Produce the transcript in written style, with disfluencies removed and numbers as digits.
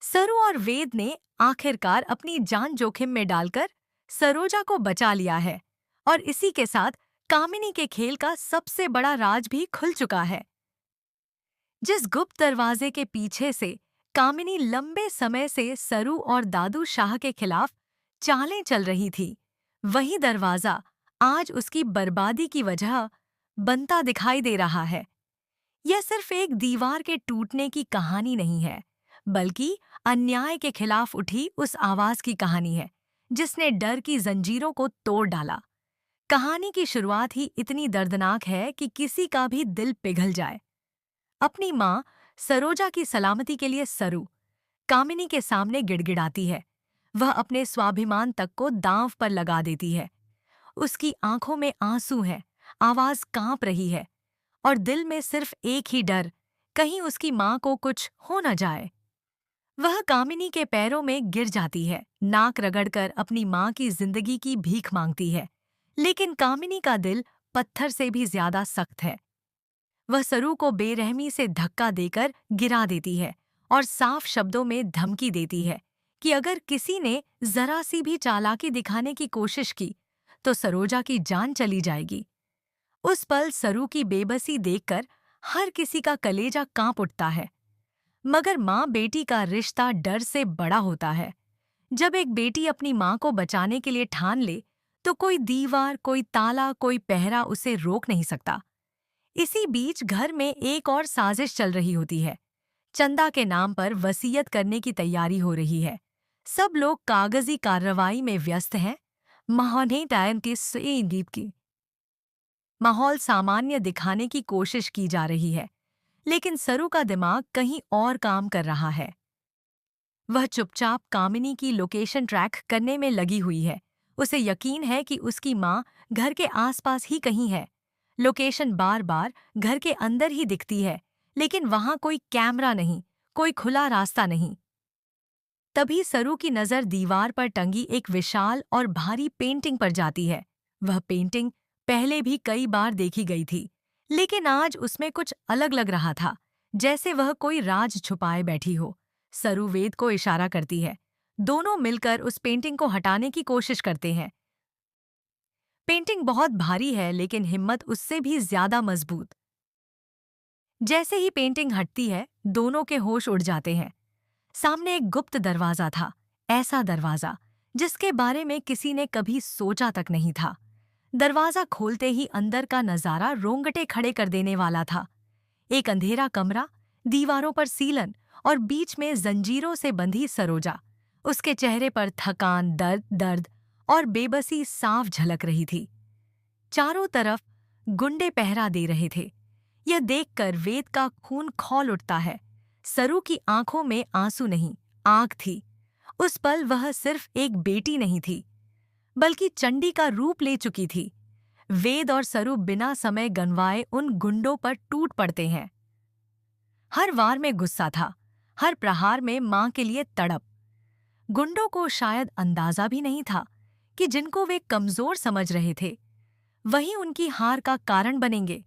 सरू और वेद ने आखिरकार अपनी जान जोखिम में डालकर सरोजा को बचा लिया है और इसी के साथ कामिनी के खेल का सबसे बड़ा राज भी खुल चुका है। जिस गुप्त दरवाजे के पीछे से कामिनी लंबे समय से सरू और दादू शाह के खिलाफ चालें चल रही थी, वही दरवाजा आज उसकी बर्बादी की वजह बनता दिखाई दे रहा है। यह सिर्फ एक दीवार के टूटने की कहानी नहीं है, बल्कि अन्याय के खिलाफ उठी उस आवाज की कहानी है जिसने डर की जंजीरों को तोड़ डाला। कहानी की शुरुआत ही इतनी दर्दनाक है कि किसी का भी दिल पिघल जाए। अपनी माँ सरोजा की सलामती के लिए सरू कामिनी के सामने गिड़गिड़ाती है। वह अपने स्वाभिमान तक को दांव पर लगा देती है। उसकी आंखों में आंसू हैं, आवाज कांप रही है और दिल में सिर्फ एक ही डर, कहीं उसकी माँ को कुछ हो न जाए। वह कामिनी के पैरों में गिर जाती है, नाक रगड़कर अपनी माँ की जिंदगी की भीख मांगती है। लेकिन कामिनी का दिल पत्थर से भी ज्यादा सख्त है। वह सरू को बेरहमी से धक्का देकर गिरा देती है और साफ शब्दों में धमकी देती है कि अगर किसी ने जरा सी भी चालाकी दिखाने की कोशिश की तो सरोजा की जान चली जाएगी। उस पल सरू की बेबसी देखकर हर किसी का कलेजा कांप उठता है। मगर माँ बेटी का रिश्ता डर से बड़ा होता है। जब एक बेटी अपनी माँ को बचाने के लिए ठान ले तो कोई दीवार, कोई ताला, कोई पहरा उसे रोक नहीं सकता। इसी बीच घर में एक और साजिश चल रही होती है। चंदा के नाम पर वसीयत करने की तैयारी हो रही है। सब लोग कागजी कार्रवाई में व्यस्त हैं। माहौल टाइम की दीप की माहौल सामान्य दिखाने की कोशिश की जा रही है, लेकिन सरू का दिमाग कहीं और काम कर रहा है। वह चुपचाप कामिनी की लोकेशन ट्रैक करने में लगी हुई है। उसे यकीन है कि उसकी माँ घर के आसपास ही कहीं है। लोकेशन बार बार घर के अंदर ही दिखती है, लेकिन वहां कोई कैमरा नहीं, कोई खुला रास्ता नहीं। तभी सरू की नजर दीवार पर टंगी एक विशाल और भारी पेंटिंग पर जाती है। वह पेंटिंग पहले भी कई बार देखी गई थी, लेकिन आज उसमें कुछ अलग लग रहा था, जैसे वह कोई राज छुपाए बैठी हो। सरू वेद को इशारा करती है। दोनों मिलकर उस पेंटिंग को हटाने की कोशिश करते हैं। पेंटिंग बहुत भारी है, लेकिन हिम्मत उससे भी ज्यादा मजबूत। जैसे ही पेंटिंग हटती है, दोनों के होश उड़ जाते हैं। सामने एक गुप्त दरवाजा था, ऐसा दरवाजा जिसके बारे में किसी ने कभी सोचा तक नहीं था। दरवाजा खोलते ही अंदर का नजारा रोंगटे खड़े कर देने वाला था। एक अंधेरा कमरा, दीवारों पर सीलन और बीच में जंजीरों से बंधी सरोजा। उसके चेहरे पर थकान, दर्द और बेबसी साफ झलक रही थी। चारों तरफ गुंडे पहरा दे रहे थे। यह देखकर वेद का खून खौल उठता है। सरू की आंखों में आंसू नहीं, आग थी। उस पल वह सिर्फ एक बेटी नहीं थी, बल्कि चंडी का रूप ले चुकी थी। वेद और सरू बिना समय गंवाए उन गुंडों पर टूट पड़ते हैं। हर वार में गुस्सा था, हर प्रहार में मां के लिए तड़प। गुंडों को शायद अंदाजा भी नहीं था कि जिनको वे कमजोर समझ रहे थे, वही उनकी हार का कारण बनेंगे।